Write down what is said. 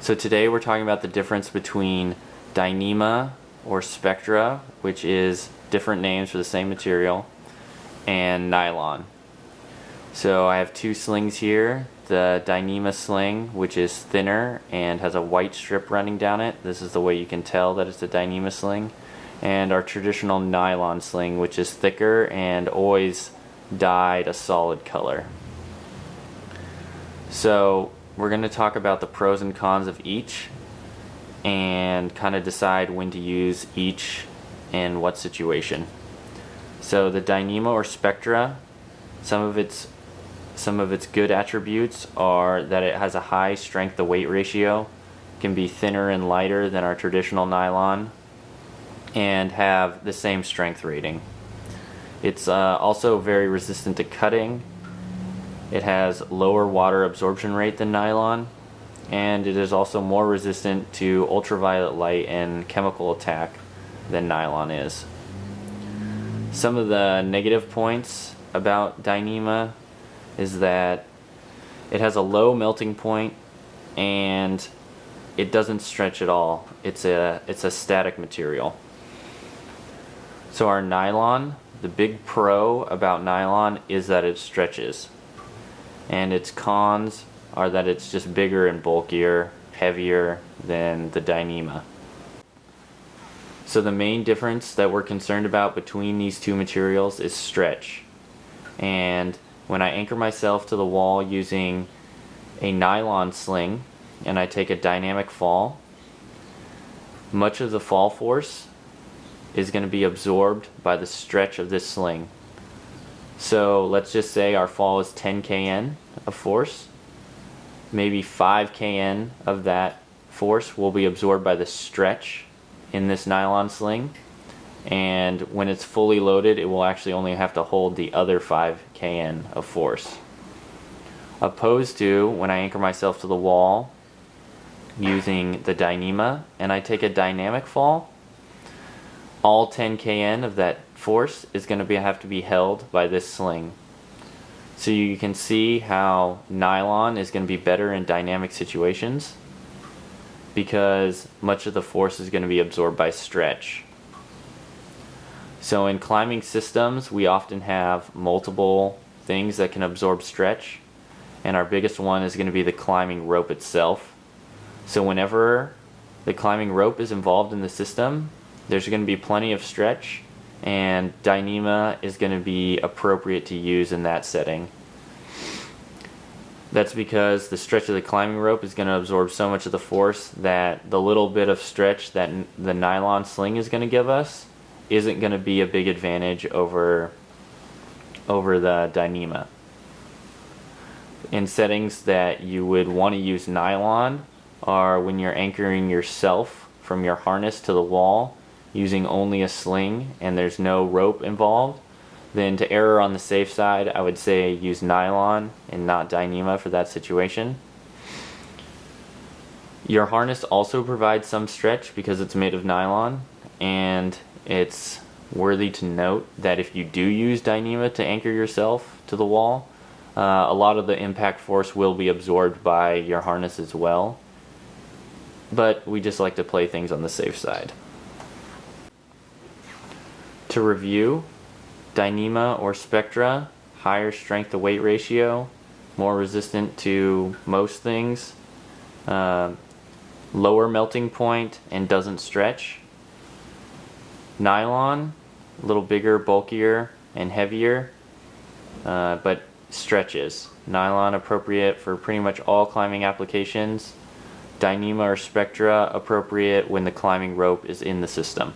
So today we're talking about the difference between Dyneema or Spectra, which is different names for the same material, and nylon. So I have two slings here. The Dyneema sling, which is thinner and has a white strip running down it. This is the way you can tell that it's a Dyneema sling. And our traditional nylon sling, which is thicker and always dyed a solid color. So we're going to talk about the pros and cons of each and kind of decide when to use each in what situation. So the Dyneema or Spectra, some of its good attributes are that it has a high strength to weight ratio, can be thinner and lighter than our traditional nylon, and have the same strength rating. It's also very resistant to cutting. It has lower water absorption rate than nylon, and it is also more resistant to ultraviolet light and chemical attack than nylon is. Some of the negative points about Dyneema is that it has a low melting point and it doesn't stretch at all. It's a static material. So our nylon, the big pro about nylon is that it stretches. And its cons are that it's just bigger and bulkier, heavier than the Dyneema. So the main difference that we're concerned about between these two materials is stretch. And when I anchor myself to the wall using a nylon sling and I take a dynamic fall, much of the fall force is going to be absorbed by the stretch of this sling. So let's just say our fall is 10 kN of force. Maybe 5 kN of that force will be absorbed by the stretch in this nylon sling. And when it's fully loaded, it will actually only have to hold the other 5 kN of force. Opposed to when I anchor myself to the wall using the Dyneema and I take a dynamic fall, all 10 kN of that force is going to have to be held by this sling. So you can see how nylon is going to be better in dynamic situations because much of the force is going to be absorbed by stretch. So in climbing systems, we often have multiple things that can absorb stretch, and our biggest one is going to be the climbing rope itself. So whenever the climbing rope is involved in the system, there's going to be plenty of stretch, and Dyneema is going to be appropriate to use in that setting. That's because the stretch of the climbing rope is going to absorb so much of the force that the little bit of stretch that the nylon sling is going to give us isn't going to be a big advantage over the Dyneema. In settings that you would want to use nylon are when you're anchoring yourself from your harness to the wall using only a sling and there's no rope involved. Then to err on the safe side, I would say use nylon and not Dyneema for that situation. Your harness also provides some stretch because it's made of nylon, and it's worthy to note that if you do use Dyneema to anchor yourself to the wall, a lot of the impact force will be absorbed by your harness as well. But we just like to play things on the safe side. To review, Dyneema or Spectra, higher strength to weight ratio, more resistant to most things, lower melting point and doesn't stretch. Nylon, a little bigger, bulkier, and heavier, but stretches. Nylon appropriate for pretty much all climbing applications. Dyneema or Spectra appropriate when the climbing rope is in the system.